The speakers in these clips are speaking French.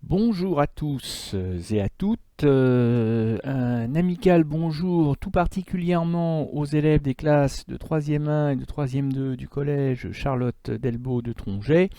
Bonjour à tous et à toutes. Un amical bonjour tout particulièrement aux élèves des classes de 3e 1 et de 3e 2 du collège Charlotte Delbault de Tronget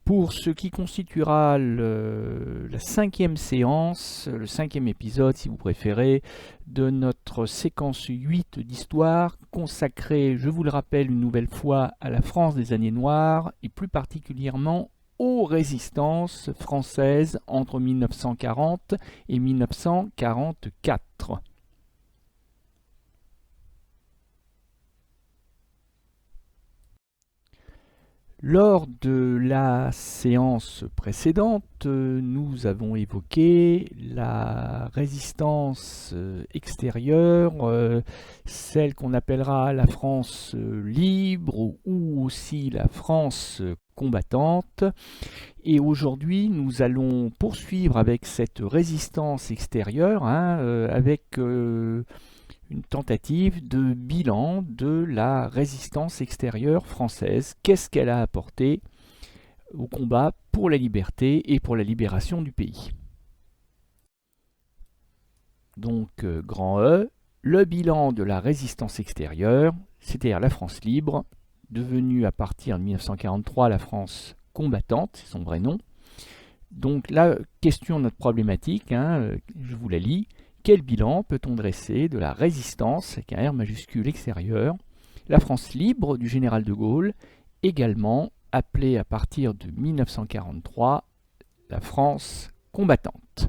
pour ce qui constituera la 5e séance, le 5e épisode si vous préférez, de notre séquence 8 d'histoire consacrée, je vous le rappelle une nouvelle fois, à la France des années noires et plus particulièrement aux résistances françaises entre 1940 et 1944. Lors de la séance précédente, nous avons évoqué la résistance extérieure, celle qu'on appellera la France libre ou aussi la France combattante. Et aujourd'hui, nous allons poursuivre avec cette résistance extérieure, avec une tentative de bilan de la résistance extérieure française. Qu'est-ce qu'elle a apporté au combat pour la liberté et pour la libération du pays? Donc, grand E, le bilan de la résistance extérieure, c'est-à-dire la France libre, devenue à partir de 1943 la France combattante, c'est son vrai nom. Donc la question de notre problématique, je vous la lis. Quel bilan peut-on dresser de la résistance, avec un R majuscule extérieur, la France libre du général de Gaulle, également appelée à partir de 1943 la France combattante?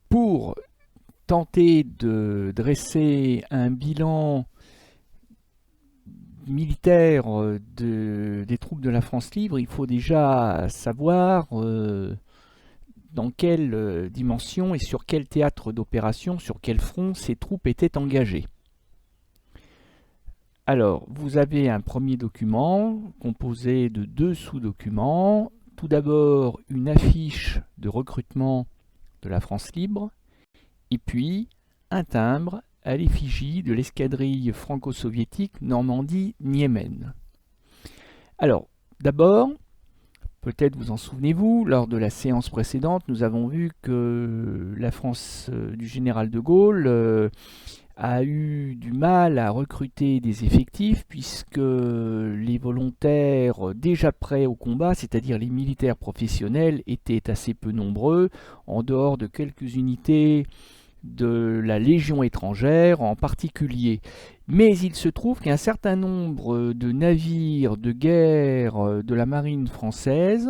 Pour tenter de dresser un bilan militaire des troupes de la France libre, il faut déjà savoir dans quelle dimension et sur quel théâtre d'opération, sur quel front ces troupes étaient engagées. Alors, vous avez un premier document composé de deux sous-documents. Tout d'abord, une affiche de recrutement de la France libre, et puis un timbre à l'effigie de l'escadrille franco-soviétique Normandie-Niemen. Alors, d'abord, peut-être vous en souvenez-vous, lors de la séance précédente, nous avons vu que la France du général de Gaulle a eu du mal à recruter des effectifs puisque les volontaires déjà prêts au combat, c'est-à-dire les militaires professionnels, étaient assez peu nombreux, en dehors de quelques unités de la Légion étrangère en particulier. Mais il se trouve qu'un certain nombre de navires de guerre de la marine française,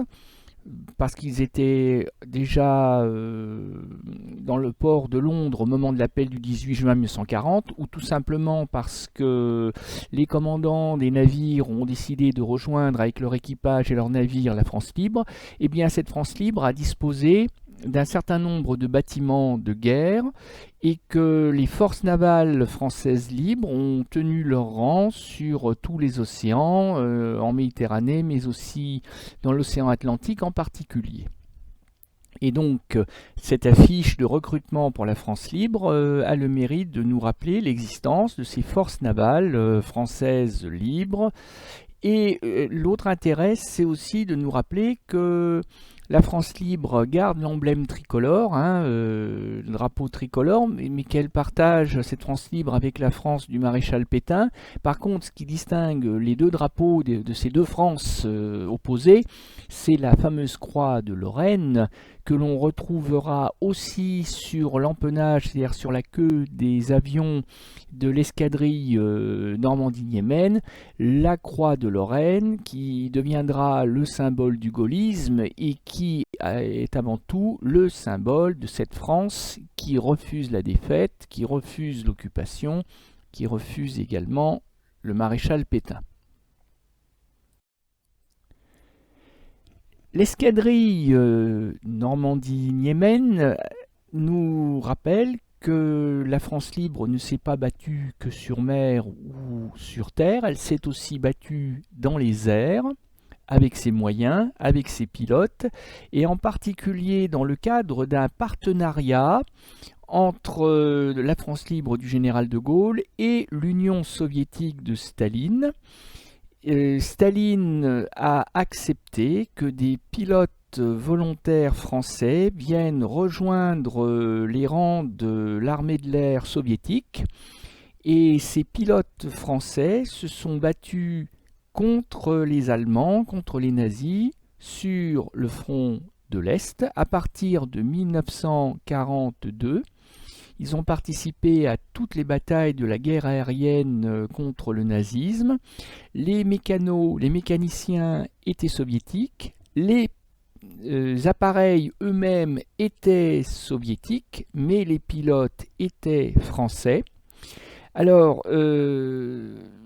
parce qu'ils étaient déjà dans le port de Londres au moment de l'appel du 18 juin 1940, ou tout simplement parce que les commandants des navires ont décidé de rejoindre avec leur équipage et leurs navires la France libre, et bien cette France libre a disposé d'un certain nombre de bâtiments de guerre et que les forces navales françaises libres ont tenu leur rang sur tous les océans, en Méditerranée, mais aussi dans l'océan Atlantique en particulier. Et donc, cette affiche de recrutement pour la France libre a le mérite de nous rappeler l'existence de ces forces navales françaises libres. Et l'autre intérêt, c'est aussi de nous rappeler que la France libre garde l'emblème tricolore, le drapeau tricolore, mais qu'elle partage cette France libre avec la France du maréchal Pétain. Par contre, ce qui distingue les deux drapeaux de ces deux Frances opposées, c'est la fameuse croix de Lorraine que l'on retrouvera aussi sur l'empennage, c'est-à-dire sur la queue des avions de l'escadrille Normandie-Niemen, la croix de Lorraine qui deviendra le symbole du gaullisme et qui est avant tout le symbole de cette France qui refuse la défaite, qui refuse l'occupation, qui refuse également le maréchal Pétain. L'escadrille Normandie-Niemen nous rappelle que la France libre ne s'est pas battue que sur mer ou sur terre, elle s'est aussi battue dans les airs, avec ses moyens, avec ses pilotes, et en particulier dans le cadre d'un partenariat entre la France libre du général de Gaulle et l'Union soviétique de Staline. Staline a accepté que des pilotes volontaires français viennent rejoindre les rangs de l'armée de l'air soviétique. Et ces pilotes français se sont battus contre les Allemands, contre les nazis, sur le front de l'Est à partir de 1942. Ils ont participé à toutes les batailles de la guerre aérienne contre le nazisme. Les mécaniciens étaient soviétiques. Les appareils eux-mêmes étaient soviétiques, mais les pilotes étaient français. Alors,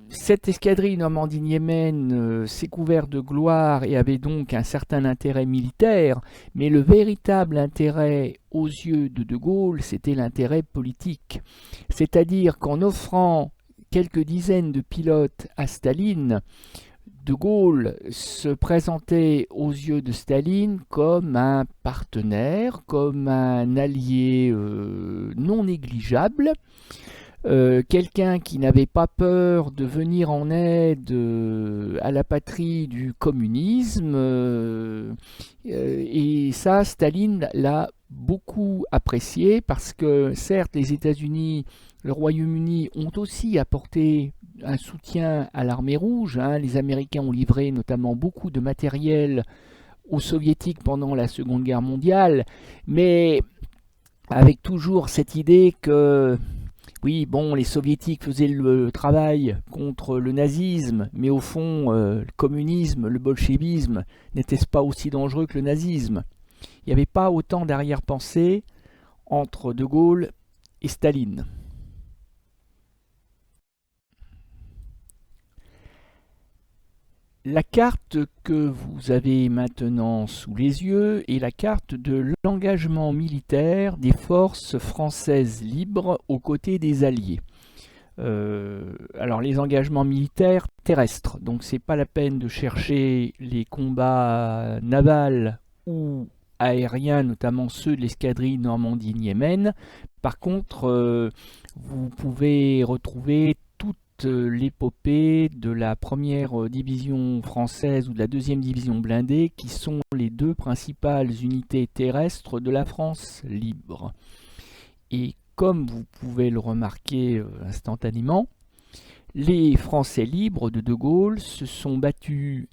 cette escadrille Normandie-Niemen s'est couverte de gloire et avait donc un certain intérêt militaire, mais le véritable intérêt aux yeux de De Gaulle, c'était l'intérêt politique. C'est-à-dire qu'en offrant quelques dizaines de pilotes à Staline, De Gaulle se présentait aux yeux de Staline comme un partenaire, comme un allié non négligeable. Quelqu'un qui n'avait pas peur de venir en aide à la patrie du communisme, et ça, Staline l'a beaucoup apprécié parce que certes, les États-Unis, le Royaume-Uni ont aussi apporté un soutien à l'armée rouge. Les Américains ont livré notamment beaucoup de matériel aux Soviétiques pendant la Seconde Guerre mondiale, mais avec toujours cette idée que oui, bon, les soviétiques faisaient le travail contre le nazisme, mais au fond, le communisme, le bolchevisme, n'était-ce pas aussi dangereux que le nazisme? Il n'y avait pas autant d'arrière-pensée entre De Gaulle et Staline. La carte que vous avez maintenant sous les yeux est la carte de l'engagement militaire des forces françaises libres aux côtés des Alliés. Alors les engagements militaires terrestres, donc c'est pas la peine de chercher les combats navals ou aériens, notamment ceux de l'escadrille Normandie-Niemen. Par contre, vous pouvez retrouver l'épopée de la première division française ou de la deuxième division blindée, qui sont les deux principales unités terrestres de la France libre. Et comme vous pouvez le remarquer instantanément, les Français libres de De Gaulle se sont battus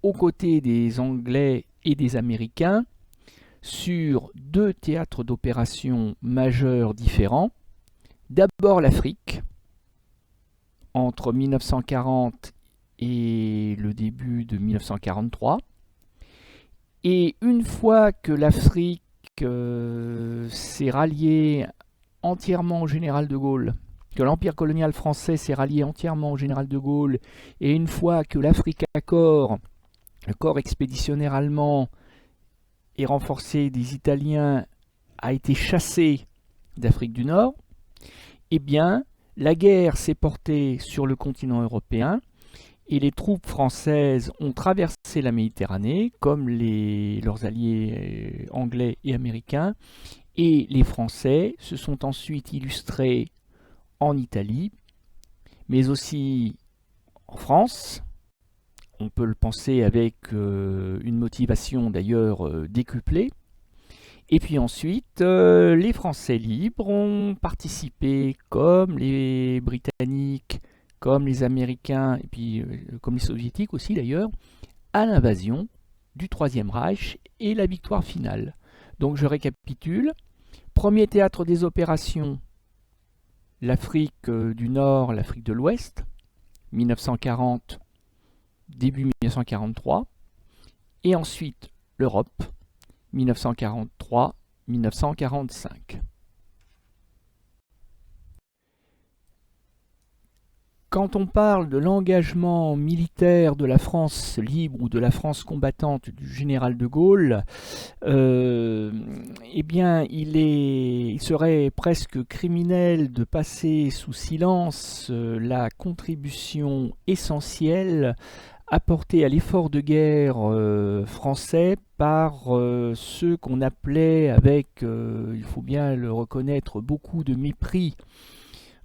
aux côtés des Anglais et des Américains sur deux théâtres d'opérations majeurs différents. D'abord l'Afrique, entre 1940 et le début de 1943. Et une fois que l'Afrique s'est ralliée entièrement au général de Gaulle, que l'Empire colonial français s'est rallié entièrement au général de Gaulle, et une fois que l'Africa Corps, le corps expéditionnaire allemand et renforcé des Italiens, a été chassé d'Afrique du Nord, eh bien, la guerre s'est portée sur le continent européen et les troupes françaises ont traversé la Méditerranée, comme leurs alliés anglais et américains, et les Français se sont ensuite illustrés en Italie, mais aussi en France. On peut le penser avec une motivation d'ailleurs décuplée. Et puis ensuite, les Français libres ont participé, comme les Britanniques, comme les Américains, et puis comme les Soviétiques aussi d'ailleurs, à l'invasion du Troisième Reich et la victoire finale. Donc je récapitule. Premier théâtre des opérations, l'Afrique du Nord, l'Afrique de l'Ouest, 1940, début 1943. Et ensuite l'Europe, 1943-1945. Quand on parle de l'engagement militaire de la France libre ou de la France combattante du général de Gaulle, eh bien, il serait presque criminel de passer sous silence la contribution essentielle apportée à l'effort de guerre français par ceux qu'on appelait avec, il faut bien le reconnaître, beaucoup de mépris,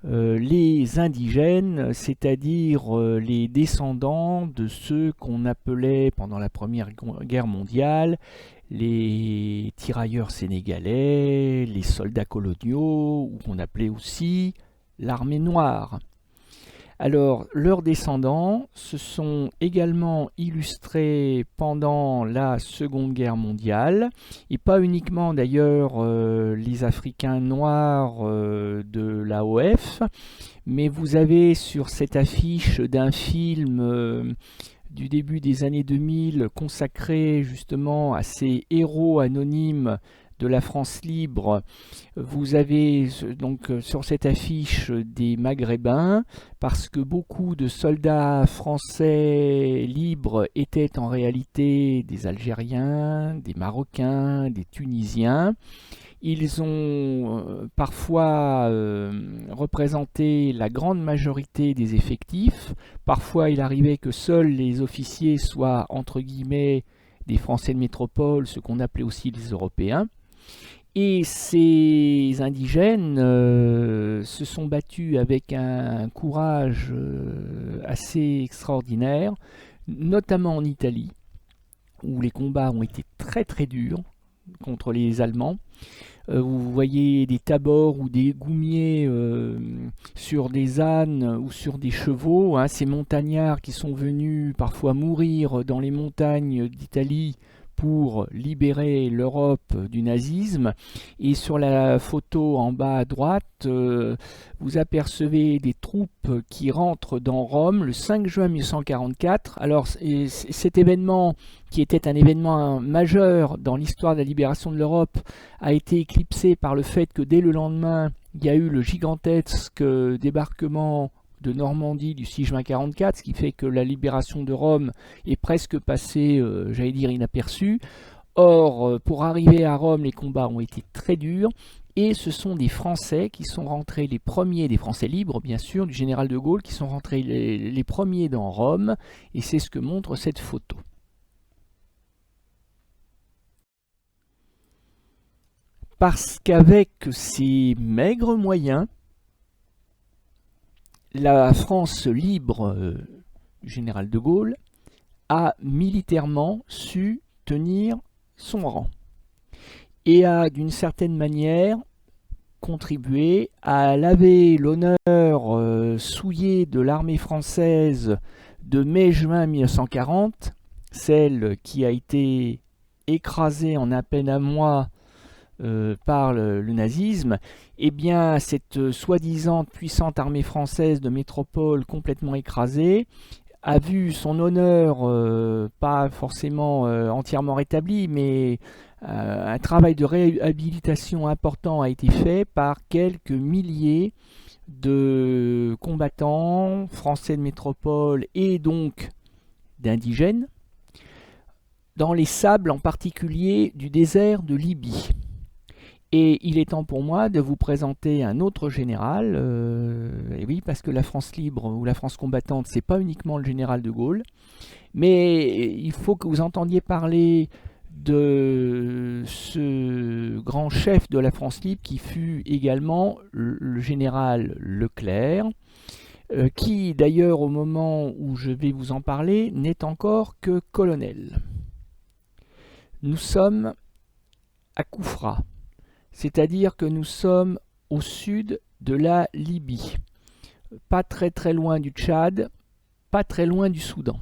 les indigènes, c'est-à-dire les descendants de ceux qu'on appelait pendant la Première Guerre mondiale les tirailleurs sénégalais, les soldats coloniaux, ou qu'on appelait aussi l'armée noire. Alors, leurs descendants se sont également illustrés pendant la Seconde Guerre mondiale, et pas uniquement d'ailleurs les Africains noirs de l'AOF, mais vous avez sur cette affiche d'un film du début des années 2000 consacré justement à ces héros anonymes de la France libre. Vous avez donc sur cette affiche des Maghrébins, parce que beaucoup de soldats français libres étaient en réalité des Algériens, des Marocains, des Tunisiens. Ils ont parfois représenté la grande majorité des effectifs. Parfois, il arrivait que seuls les officiers soient, entre guillemets, des Français de métropole, ce qu'on appelait aussi les Européens. Et ces indigènes se sont battus avec un courage assez extraordinaire, notamment en Italie, où les combats ont été très très durs contre les Allemands. Vous voyez des tabors ou des goumiers sur des ânes ou sur des chevaux, hein, ces montagnards qui sont venus parfois mourir dans les montagnes d'Italie pour libérer l'Europe du nazisme. Et sur la photo en bas à droite, vous apercevez des troupes qui rentrent dans Rome le 5 juin 1944. Alors cet événement, qui était un événement majeur dans l'histoire de la libération de l'Europe, a été éclipsé par le fait que dès le lendemain, il y a eu le gigantesque débarquement de Normandie du 6 juin 1944, ce qui fait que la libération de Rome est presque passée, j'allais dire, inaperçue. Or, pour arriver à Rome, les combats ont été très durs, et ce sont des Français qui sont rentrés les premiers, des Français libres bien sûr, du général de Gaulle, qui sont rentrés les premiers dans Rome, et c'est ce que montre cette photo. Parce qu'avec ces maigres moyens, la France libre du général de Gaulle a militairement su tenir son rang et a d'une certaine manière contribué à laver l'honneur souillé de l'armée française de mai-juin 1940, celle qui a été écrasée en à peine un mois par le nazisme. Eh bien, cette soi-disant puissante armée française de métropole complètement écrasée a vu son honneur pas forcément entièrement rétabli, mais un travail de réhabilitation important a été fait par quelques milliers de combattants français de métropole et donc d'indigènes, dans les sables en particulier du désert de Libye. Et il est temps pour moi de vous présenter un autre général, et oui, parce que la France libre ou la France combattante, c'est pas uniquement le général de Gaulle, mais il faut que vous entendiez parler de ce grand chef de la France libre qui fut également le général Leclerc, qui d'ailleurs au moment où je vais vous en parler n'est encore que colonel. Nous sommes à Koufra. C'est-à-dire que nous sommes au sud de la Libye, pas très très loin du Tchad, pas très loin du Soudan.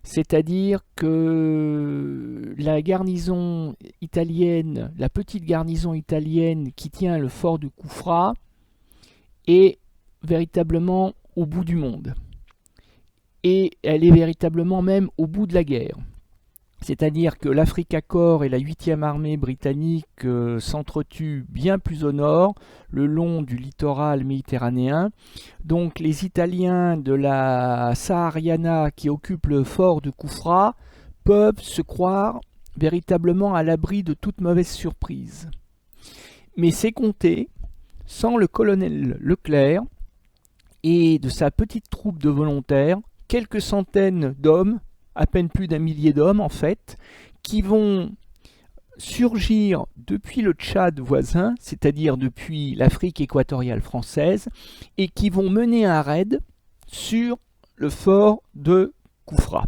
C'est-à-dire que la garnison italienne, la petite garnison italienne qui tient le fort de Koufra, est véritablement au bout du monde. Et elle est véritablement même au bout de la guerre. C'est-à-dire que l'Africa Corps et la 8e armée britannique s'entretuent bien plus au nord, le long du littoral méditerranéen. Donc les Italiens de la Sahariana qui occupent le fort de Koufra peuvent se croire véritablement à l'abri de toute mauvaise surprise. Mais c'est compté sans le colonel Leclerc et de sa petite troupe de volontaires, quelques centaines d'hommes, à peine plus d'un millier d'hommes en fait, qui vont surgir depuis le Tchad voisin, c'est-à-dire depuis l'Afrique équatoriale française, et qui vont mener un raid sur le fort de Koufra.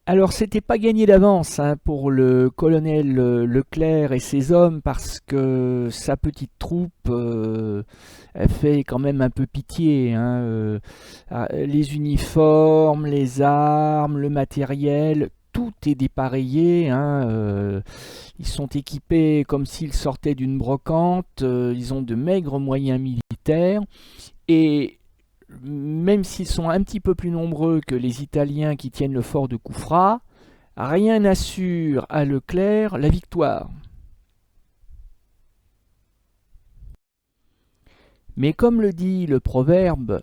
Alors, c'était pas gagné d'avance pour le colonel Leclerc et ses hommes parce que sa petite troupe elle fait quand même un peu pitié. Les uniformes, les armes, le matériel, tout est dépareillé. Ils sont équipés comme s'ils sortaient d'une brocante. Ils ont de maigres moyens militaires et même s'ils sont un petit peu plus nombreux que les Italiens qui tiennent le fort de Koufra, rien n'assure à Leclerc la victoire. Mais comme le dit le proverbe,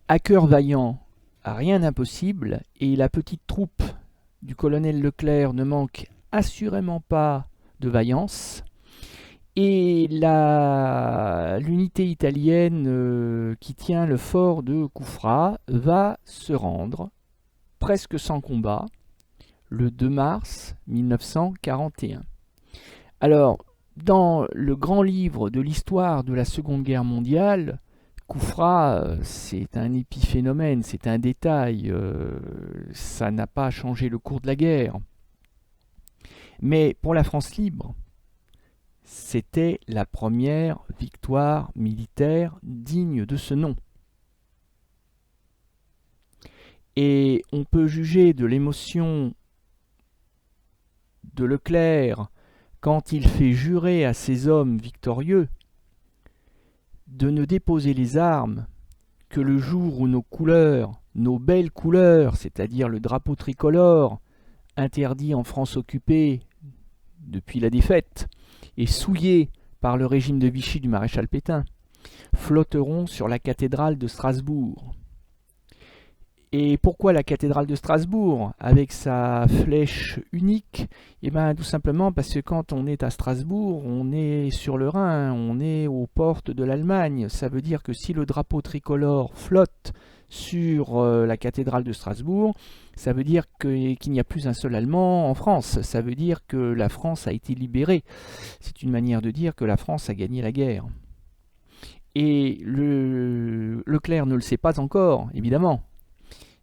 à cœur vaillant, rien d'impossible, et la petite troupe du colonel Leclerc ne manque assurément pas de vaillance, et l'unité italienne qui tient le fort de Koufra va se rendre, presque sans combat, le 2 mars 1941. Alors, dans le grand livre de l'histoire de la Seconde Guerre mondiale, Koufra, c'est un épiphénomène, c'est un détail, ça n'a pas changé le cours de la guerre. Mais pour la France libre, c'était la première victoire militaire digne de ce nom. Et on peut juger de l'émotion de Leclerc quand il fait jurer à ses hommes victorieux de ne déposer les armes que le jour où nos couleurs, nos belles couleurs, c'est-à-dire le drapeau tricolore, interdit en France occupée depuis la défaite, et souillé par le régime de Vichy du maréchal Pétain, flotteront sur la cathédrale de Strasbourg. Et pourquoi la cathédrale de Strasbourg avec sa flèche unique? Eh bien tout simplement parce que quand on est à Strasbourg, on est sur le Rhin, on est aux portes de l'Allemagne. Ça veut dire que si le drapeau tricolore flotte sur la cathédrale de Strasbourg, ça veut dire qu'il n'y a plus un seul Allemand en France. Ça veut dire que la France a été libérée. C'est une manière de dire que la France a gagné la guerre. Et Leclerc ne le sait pas encore, évidemment.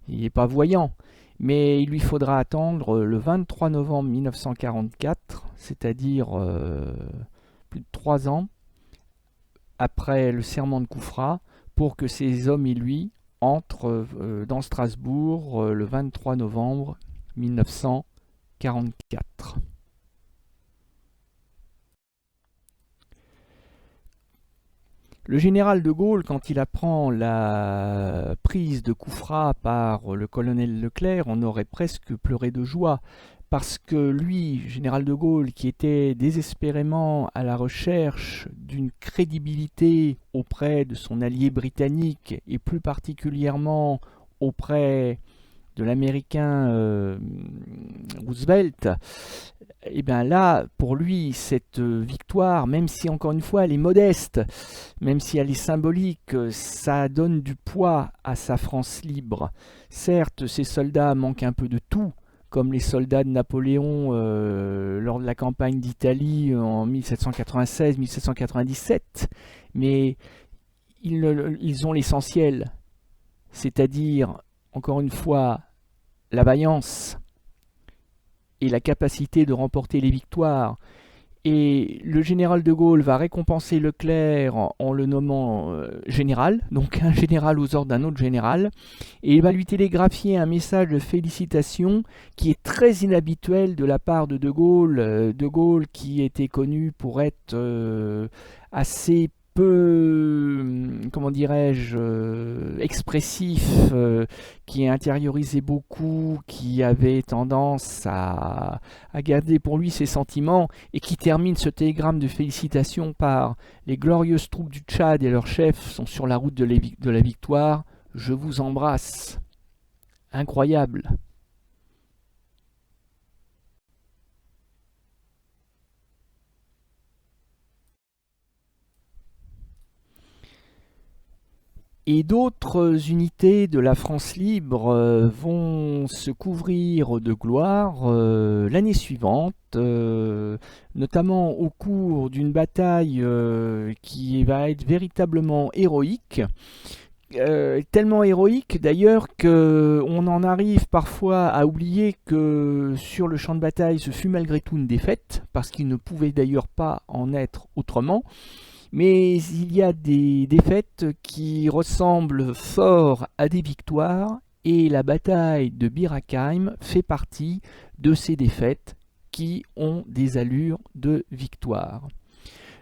Il n'est pas voyant, mais il lui faudra attendre le 23 novembre 1944, c'est-à-dire plus de 3 ans après le serment de Koufra, pour que ses hommes et lui entrent dans Strasbourg le 23 novembre 1944. Le général de Gaulle, quand il apprend la prise de Koufra par le colonel Leclerc, on aurait presque pleuré de joie, parce que lui, général de Gaulle, qui était désespérément à la recherche d'une crédibilité auprès de son allié britannique, et plus particulièrement auprès de l'américain Roosevelt, et bien là, pour lui, cette victoire, même si encore une fois elle est modeste, même si elle est symbolique, ça donne du poids à sa France libre. Certes, ses soldats manquent un peu de tout, comme les soldats de Napoléon lors de la campagne d'Italie en 1796-1797, mais ils ont l'essentiel, c'est-à-dire, encore une fois, la vaillance et la capacité de remporter les victoires. Et le général de Gaulle va récompenser Leclerc en le nommant général, donc un général aux ordres d'un autre général, et il va lui télégraphier un message de félicitations qui est très inhabituel de la part de De Gaulle qui était connu pour être assez peu, comment dirais-je, expressif, qui intériorisait beaucoup, qui avait tendance à garder pour lui ses sentiments, et qui termine ce télégramme de félicitations par les glorieuses troupes du Tchad et leurs chefs sont sur la route de la victoire, je vous embrasse. Incroyable. Et d'autres unités de la France libre vont se couvrir de gloire l'année suivante, notamment au cours d'une bataille qui va être véritablement héroïque. Tellement héroïque d'ailleurs qu'on en arrive parfois à oublier que sur le champ de bataille ce fut malgré tout une défaite, parce qu'il ne pouvait d'ailleurs pas en être autrement. Mais il y a des défaites qui ressemblent fort à des victoires, et la bataille de Bir Hakeim fait partie de ces défaites qui ont des allures de victoire.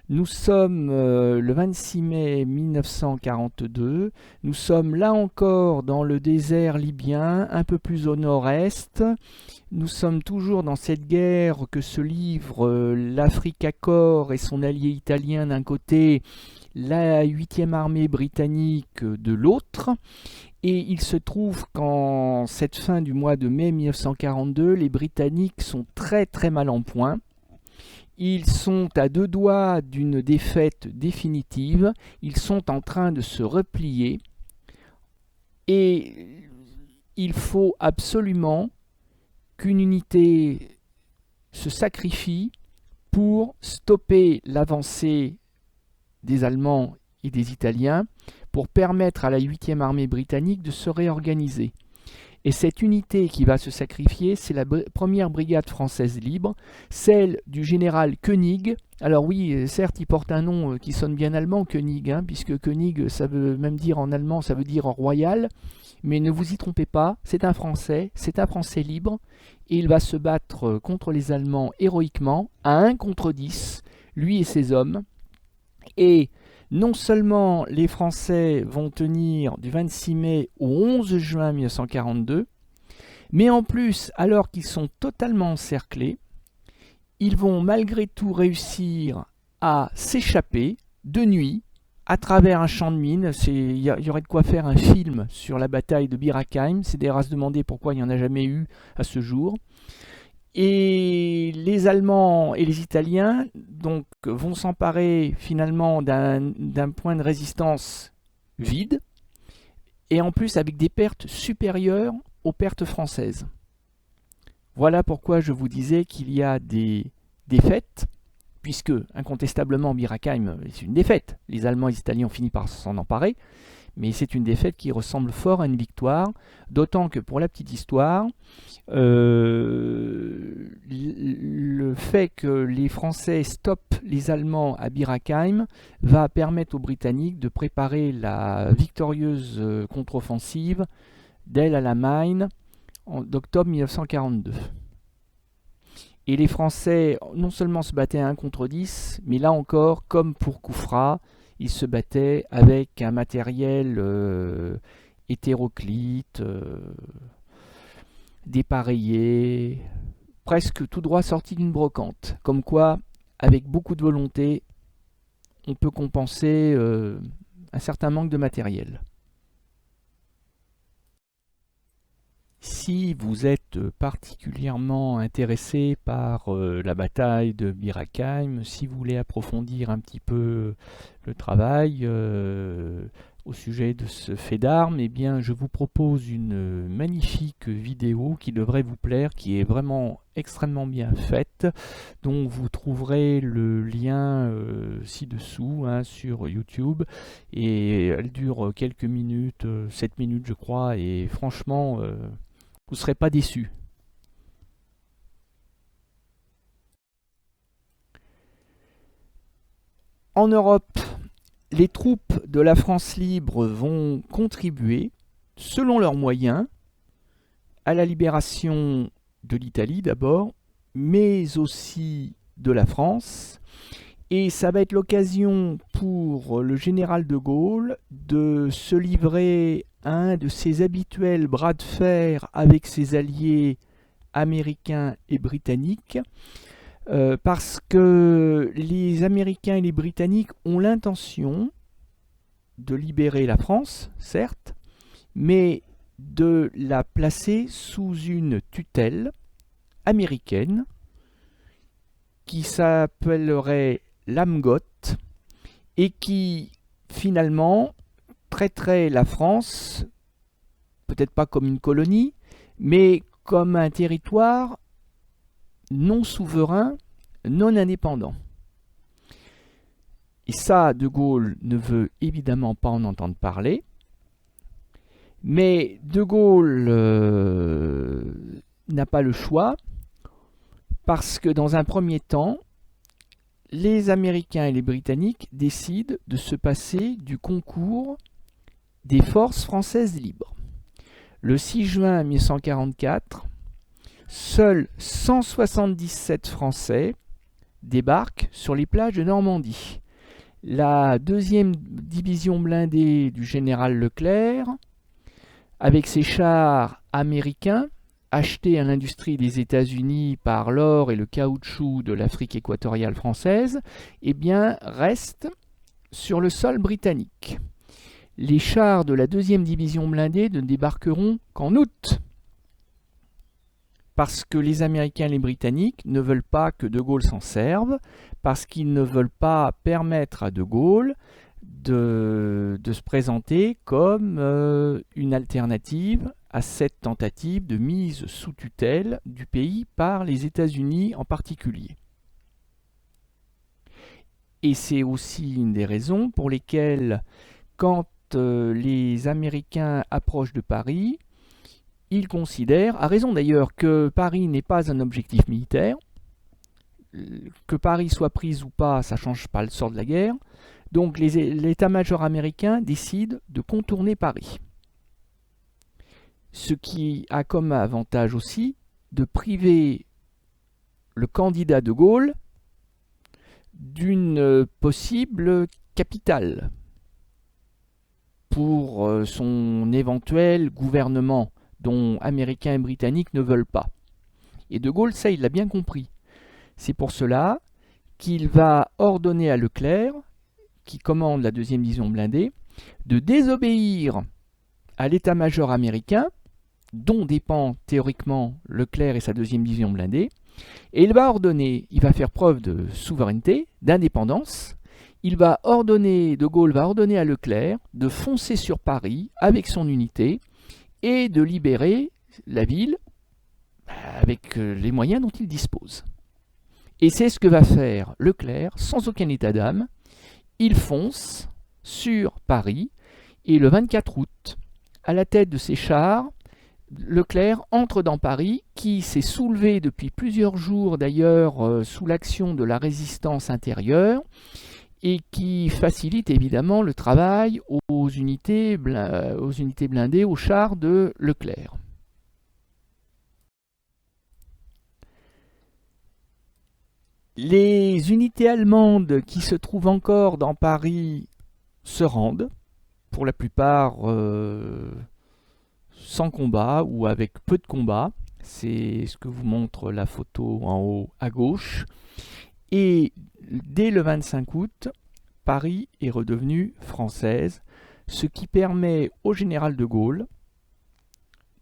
Nous sommes le 26 mai 1942, nous sommes là encore dans le désert libyen, un peu plus au nord-est. Nous sommes toujours dans cette guerre que se livrent l'Africa Korps et son allié italien d'un côté, la 8e armée britannique de l'autre. Et il se trouve qu'en cette fin du mois de mai 1942, les Britanniques sont très très mal en point. Ils sont à deux doigts d'une défaite définitive, ils sont en train de se replier et il faut absolument qu'une unité se sacrifie pour stopper l'avancée des Allemands et des Italiens, pour permettre à la 8e armée britannique de se réorganiser. Et cette unité qui va se sacrifier, c'est la première brigade française libre, celle du général Koenig. Alors oui, certes, il porte un nom qui sonne bien allemand, Koenig, puisque Koenig, ça veut même dire en allemand, ça veut dire royal. Mais ne vous y trompez pas, c'est un Français libre, et il va se battre contre les Allemands héroïquement, à 1 contre 10, lui et ses hommes. Et non seulement les Français vont tenir du 26 mai au 11 juin 1942, mais en plus, alors qu'ils sont totalement encerclés, ils vont malgré tout réussir à s'échapper de nuit à travers un champ de mines. Il y aurait de quoi faire un film sur la bataille de Bir Hakeim. C'est d'ailleurs à se demander pourquoi il n'y en a jamais eu à ce jour. Et les Allemands et les Italiens donc, vont s'emparer finalement d'un point de résistance vide, et en plus avec des pertes supérieures aux pertes françaises. Voilà pourquoi je vous disais qu'il y a des défaites, puisque incontestablement Bir Hakeim c'est une défaite. Les Allemands et les Italiens ont fini par s'en emparer, mais c'est une défaite qui ressemble fort à une victoire, d'autant que pour la petite histoire, le fait que les Français stoppent les Allemands à Bir Hakeim va permettre aux Britanniques de préparer la victorieuse contre-offensive d'El Alamein d'octobre 1942. Et les Français non seulement se battaient à 1 contre 10, mais là encore, comme pour Kufra, ils se battaient avec un matériel hétéroclite, dépareillé, presque tout droit sorti d'une brocante. Comme quoi, avec beaucoup de volonté, on peut compenser un certain manque de matériel. Si vous êtes particulièrement intéressé par la bataille de Bir Hakeim, si vous voulez approfondir un petit peu le travail au sujet de ce fait d'armes, eh bien je vous propose une magnifique vidéo qui devrait vous plaire, qui est vraiment extrêmement bien faite, dont vous trouverez le lien ci-dessous sur YouTube, et elle dure quelques minutes, 7 minutes je crois, et franchement vous ne serez pas déçus. En Europe, les troupes de la France libre vont contribuer, selon leurs moyens, à la libération de l'Italie d'abord, mais aussi de la France. Et ça va être l'occasion pour le général de Gaulle de se livrer à un de ses habituels bras de fer avec ses alliés américains et britanniques, parce que les Américains et les Britanniques ont l'intention de libérer la France, certes, mais de la placer sous une tutelle américaine qui s'appellerait l'AMGOT et qui finalement traiterait la France, peut-être pas comme une colonie, mais comme un territoire non souverain, non indépendant. Et ça, De Gaulle ne veut évidemment pas en entendre parler. Mais De Gaulle n'a pas le choix, parce que dans un premier temps, les Américains et les Britanniques décident de se passer du concours des forces françaises libres. Le 6 juin 1944, seuls 177 Français débarquent sur les plages de Normandie. La deuxième division blindée du général Leclerc, avec ses chars américains, achetés à l'industrie des États-Unis par l'or et le caoutchouc de l'Afrique équatoriale française, eh bien, reste sur le sol britannique. Les chars de la deuxième division blindée ne débarqueront qu'en août, parce que les Américains et les Britanniques ne veulent pas que De Gaulle s'en serve, parce qu'ils ne veulent pas permettre à De Gaulle de se présenter comme une alternative à cette tentative de mise sous tutelle du pays par les États-Unis en particulier. Et c'est aussi une des raisons pour lesquelles, quand les Américains approchent de Paris, ils considèrent, à raison d'ailleurs, que Paris n'est pas un objectif militaire, que Paris soit prise ou pas, ça ne change pas le sort de la guerre. Donc l'état-major américain décide de contourner Paris. Ce qui a comme avantage aussi de priver le candidat De Gaulle d'une possible capitale pour son éventuel gouvernement dont Américains et Britanniques ne veulent pas. Et De Gaulle, ça, il l'a bien compris. C'est pour cela qu'il va ordonner à Leclerc, qui commande la deuxième division blindée, de désobéir à l'état-major américain, dont dépend théoriquement Leclerc et sa deuxième division blindée, et il va faire preuve de souveraineté, d'indépendance. De Gaulle va ordonner à Leclerc de foncer sur Paris avec son unité et de libérer la ville avec les moyens dont il dispose. Et c'est ce que va faire Leclerc sans aucun état d'âme. Il fonce sur Paris et le 24 août, à la tête de ses chars, Leclerc entre dans Paris, qui s'est soulevé depuis plusieurs jours d'ailleurs sous l'action de la résistance intérieure et qui facilite évidemment le travail aux unités blindées, aux chars de Leclerc. Les unités allemandes qui se trouvent encore dans Paris se rendent, pour la plupart sans combat ou avec peu de combat. C'est ce que vous montre la photo en haut à gauche. Et dès le 25 août, Paris est redevenue française, ce qui permet au général de Gaulle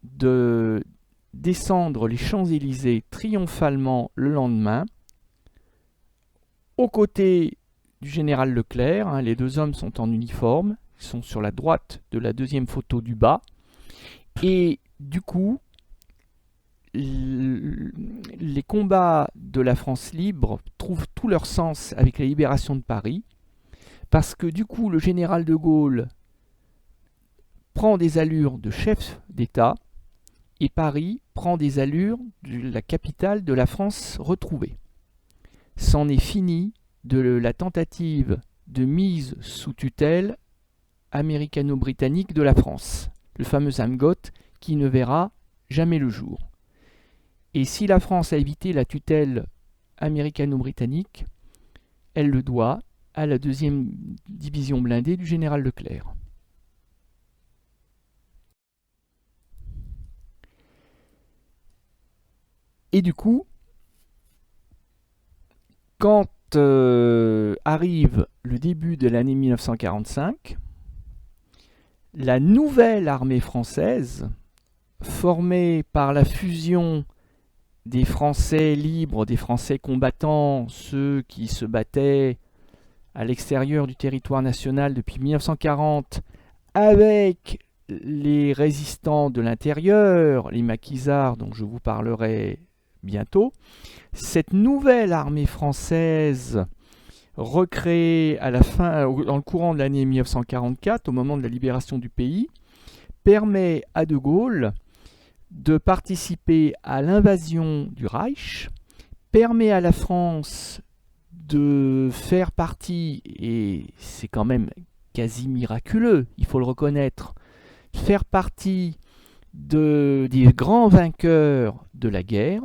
de descendre les Champs-Élysées triomphalement le lendemain, aux côtés du général Leclerc. Les deux hommes sont en uniforme, ils sont sur la droite de la deuxième photo du bas. Et du coup, les combats de la France libre trouvent tout leur sens avec la libération de Paris, parce que du coup, le général de Gaulle prend des allures de chef d'État, et Paris prend des allures de la capitale de la France retrouvée. C'en est fini de la tentative de mise sous tutelle américano-britannique de la France, le fameux AMGOT qui ne verra jamais le jour. Et si la France a évité la tutelle américano-britannique, elle le doit à la deuxième division blindée du général Leclerc. Et du coup, quand arrive le début de l'année 1945, la nouvelle armée française, formée par la fusion des Français libres, des Français combattants, ceux qui se battaient à l'extérieur du territoire national depuis 1940, avec les résistants de l'intérieur, les maquisards dont je vous parlerai bientôt, cette nouvelle armée française recréée à la fin, dans le courant de l'année 1944, au moment de la libération du pays, permet à De Gaulle de participer à l'invasion du Reich, permet à la France de faire partie, et c'est quand même quasi miraculeux, il faut le reconnaître, faire partie des grands vainqueurs de la guerre,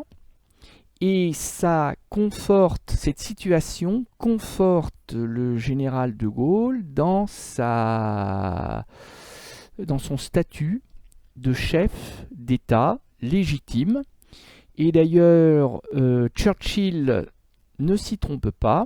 et ça conforte, cette situation conforte le général de Gaulle dans son statut de chef d'État légitime. Et d'ailleurs, Churchill ne s'y trompe pas,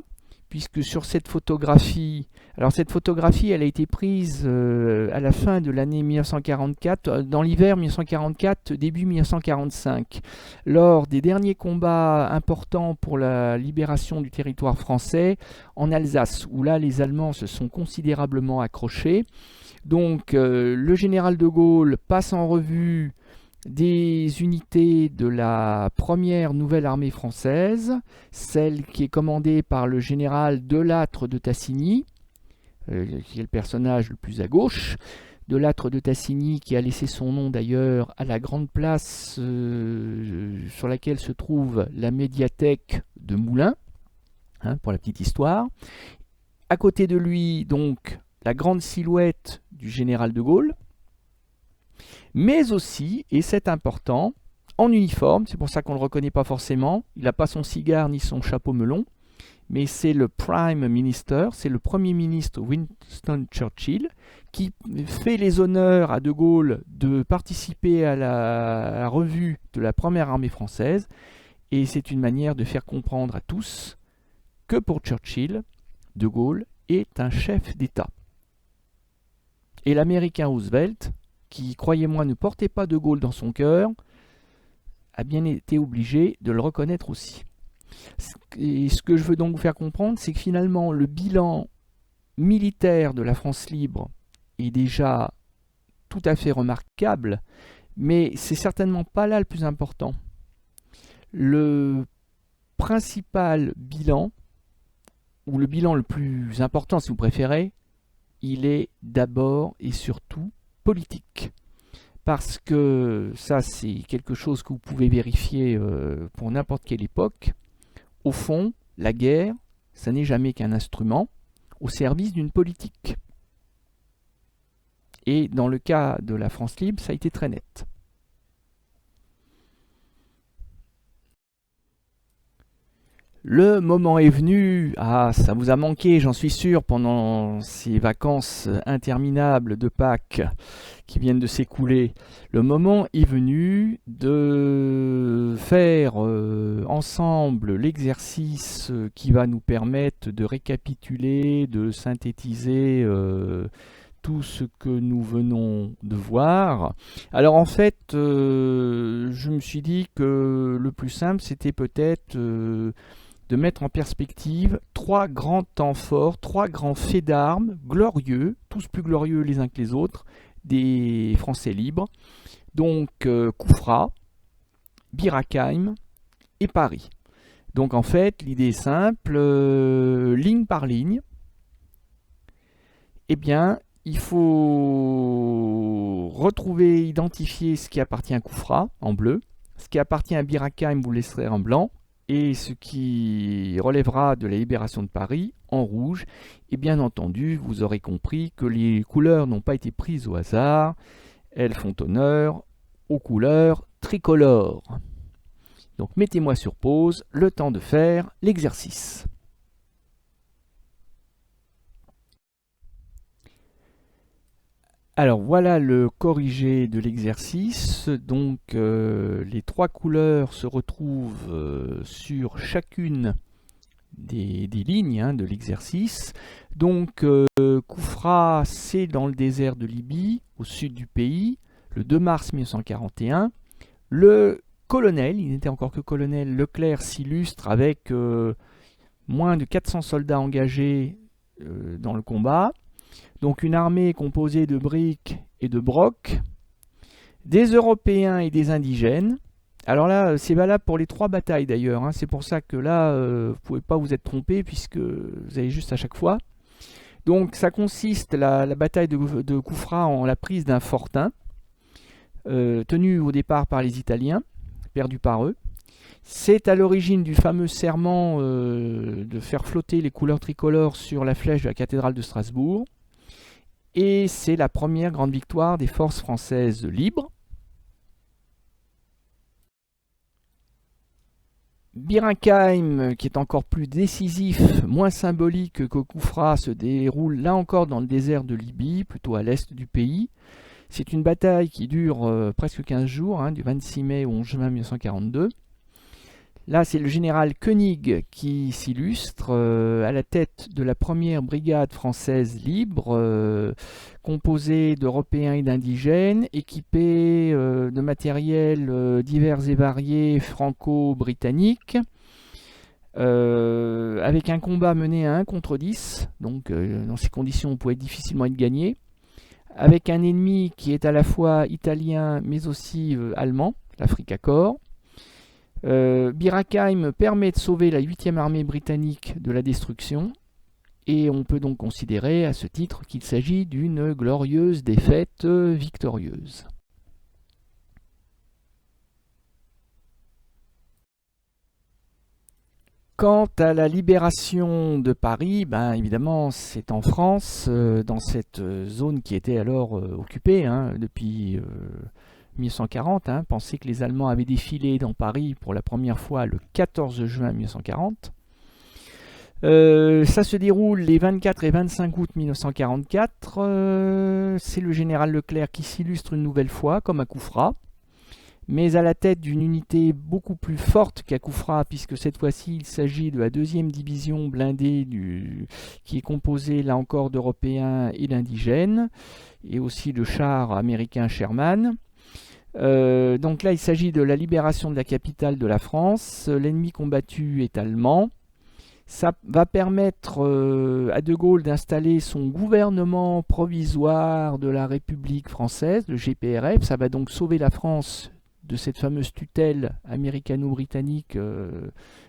puisque sur cette photographie, alors cette photographie, elle a été prise à la fin de l'année 1944, dans l'hiver 1944, début 1945, lors des derniers combats importants pour la libération du territoire français en Alsace, où là les Allemands se sont considérablement accrochés. Donc le général de Gaulle passe en revue des unités de la première nouvelle armée française, celle qui est commandée par le général Delattre de Tassigny, qui est le personnage le plus à gauche. Delattre de Tassigny qui a laissé son nom d'ailleurs à la grande place sur laquelle se trouve la médiathèque de Moulins, pour la petite histoire. À côté de lui, donc, la grande silhouette du général de Gaulle, mais aussi, et c'est important, en uniforme, c'est pour ça qu'on ne le reconnaît pas forcément, il n'a pas son cigare ni son chapeau melon, mais c'est le Prime Minister, c'est le Premier ministre Winston Churchill, qui fait les honneurs à De Gaulle de participer à la revue de la première armée française, et c'est une manière de faire comprendre à tous que pour Churchill, De Gaulle est un chef d'État. Et l'Américain Roosevelt, qui, croyez-moi, ne portait pas De Gaulle dans son cœur, a bien été obligé de le reconnaître aussi. Et ce que je veux donc vous faire comprendre, c'est que finalement, le bilan militaire de la France libre est déjà tout à fait remarquable, mais c'est certainement pas là le plus important. Le principal bilan, ou le bilan le plus important si vous préférez, il est d'abord et surtout politique. Parce que ça, c'est quelque chose que vous pouvez vérifier pour n'importe quelle époque. Au fond, la guerre, ça n'est jamais qu'un instrument au service d'une politique. Et dans le cas de la France libre, ça a été très net. Le moment est venu, ça vous a manqué, j'en suis sûr, pendant ces vacances interminables de Pâques qui viennent de s'écouler. Le moment est venu de faire ensemble l'exercice qui va nous permettre de récapituler, de synthétiser tout ce que nous venons de voir. Alors en fait, je me suis dit que le plus simple, c'était peut-être de mettre en perspective trois grands temps forts, trois grands faits d'armes glorieux, tous plus glorieux les uns que les autres, des Français libres. Donc Koufra, Bir Hakeim et Paris. Donc en fait, l'idée est simple, ligne par ligne, eh bien, il faut retrouver, identifier ce qui appartient à Koufra en bleu, ce qui appartient à Bir Hakeim, vous laisserez en blanc, et ce qui relèvera de la libération de Paris en rouge. Et bien entendu, vous aurez compris que les couleurs n'ont pas été prises au hasard, elles font honneur aux couleurs tricolores. Donc mettez-moi sur pause, le temps de faire l'exercice. Alors voilà le corrigé de l'exercice. Donc les trois couleurs se retrouvent sur chacune des lignes de l'exercice. Donc Koufra, c'est dans le désert de Libye, au sud du pays, le 2 mars 1941. Le colonel, il n'était encore que colonel, Leclerc s'illustre avec moins de 400 soldats engagés dans le combat. Donc une armée composée de briques et de brocs, des Européens et des indigènes. Alors là, c'est valable pour les 3 batailles d'ailleurs, hein. C'est pour ça que là, vous ne pouvez pas vous être trompé puisque vous avez juste à chaque fois. Donc ça consiste, la bataille de Koufra, en la prise d'un fortin, tenu au départ par les Italiens, perdu par eux. C'est à l'origine du fameux serment de faire flotter les couleurs tricolores sur la flèche de la cathédrale de Strasbourg. Et c'est la première grande victoire des forces françaises libres. Bir Hakeim, qui est encore plus décisif, moins symbolique que Koufra, se déroule là encore dans le désert de Libye, plutôt à l'est du pays. C'est une bataille qui dure presque 15 jours, hein, du 26 mai au 11 juin 1942. Là, c'est le général Koenig qui s'illustre à la tête de la première brigade française libre, composée d'Européens et d'indigènes, équipée de matériel divers et variés franco-britanniques, avec un combat mené à 1 contre 10, donc dans ces conditions on pouvait difficilement être gagné, avec un ennemi qui est à la fois italien mais aussi allemand, l'Africa Korps. Bir Hakeim permet de sauver la 8e armée britannique de la destruction, et on peut donc considérer à ce titre qu'il s'agit d'une glorieuse défaite victorieuse. Quant à la libération de Paris, ben évidemment c'est en France, dans cette zone qui était alors occupée depuis 1940. Pensez que les Allemands avaient défilé dans Paris pour la première fois le 14 juin 1940. Ça se déroule les 24 et 25 août 1944. C'est le général Leclerc qui s'illustre une nouvelle fois, comme à Koufra, mais à la tête d'une unité beaucoup plus forte qu'à Koufra, puisque cette fois-ci il s'agit de la 2e division blindée qui est composée là encore d'Européens et d'indigènes, et aussi de chars américains Sherman. Donc là il s'agit de la libération de la capitale de la France. L'ennemi combattu est allemand. Ça va permettre à De Gaulle d'installer son gouvernement provisoire de la République française, le GPRF. Ça va donc sauver la France de cette fameuse tutelle américano-britannique,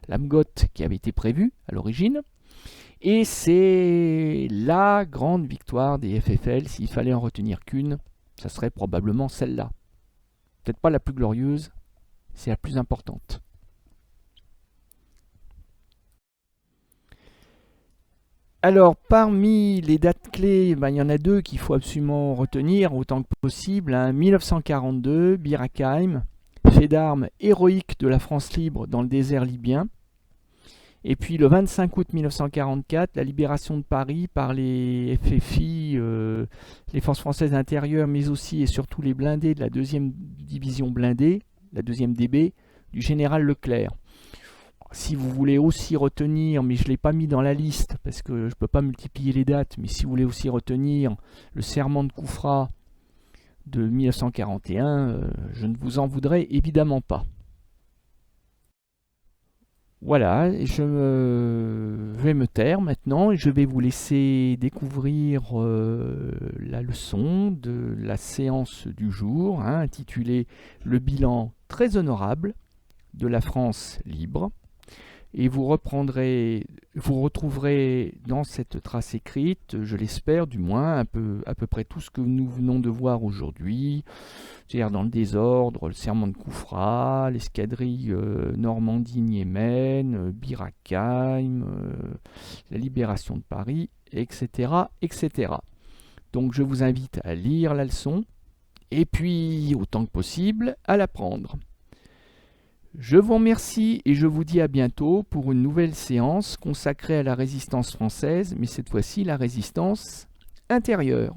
l'AMGOT, qui avait été prévue à l'origine. Et c'est la grande victoire des FFL. S'il fallait en retenir qu'une, ça serait probablement celle-là. Peut-être pas la plus glorieuse, c'est la plus importante. Alors, parmi les dates clés, il y en a 2 qu'il faut absolument retenir autant que possible. 1942, Bir Hakeim, fait d'armes héroïque de la France libre dans le désert libyen. Et puis le 25 août 1944, la libération de Paris par les FFI, les forces françaises intérieures, mais aussi et surtout les blindés de la 2e division blindée, la 2e DB, du général Leclerc. Si vous voulez aussi retenir, mais je ne l'ai pas mis dans la liste parce que je ne peux pas multiplier les dates, mais si vous voulez aussi retenir le serment de Koufra de 1941, je ne vous en voudrais évidemment pas. Voilà, je vais me taire maintenant et je vais vous laisser découvrir la leçon de la séance du jour, intitulée « Le bilan très honorable de la France libre ». Et vous retrouverez dans cette trace écrite, je l'espère du moins, à peu près tout ce que nous venons de voir aujourd'hui, c'est-à-dire dans le désordre, le serment de Koufra, l'escadrille Normandie-Niemen, Bir Hakeim, la libération de Paris, etc., etc. Donc je vous invite à lire la leçon, et puis, autant que possible, à l'apprendre. Je vous remercie et je vous dis à bientôt pour une nouvelle séance consacrée à la résistance française, mais cette fois-ci la résistance intérieure.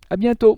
À bientôt!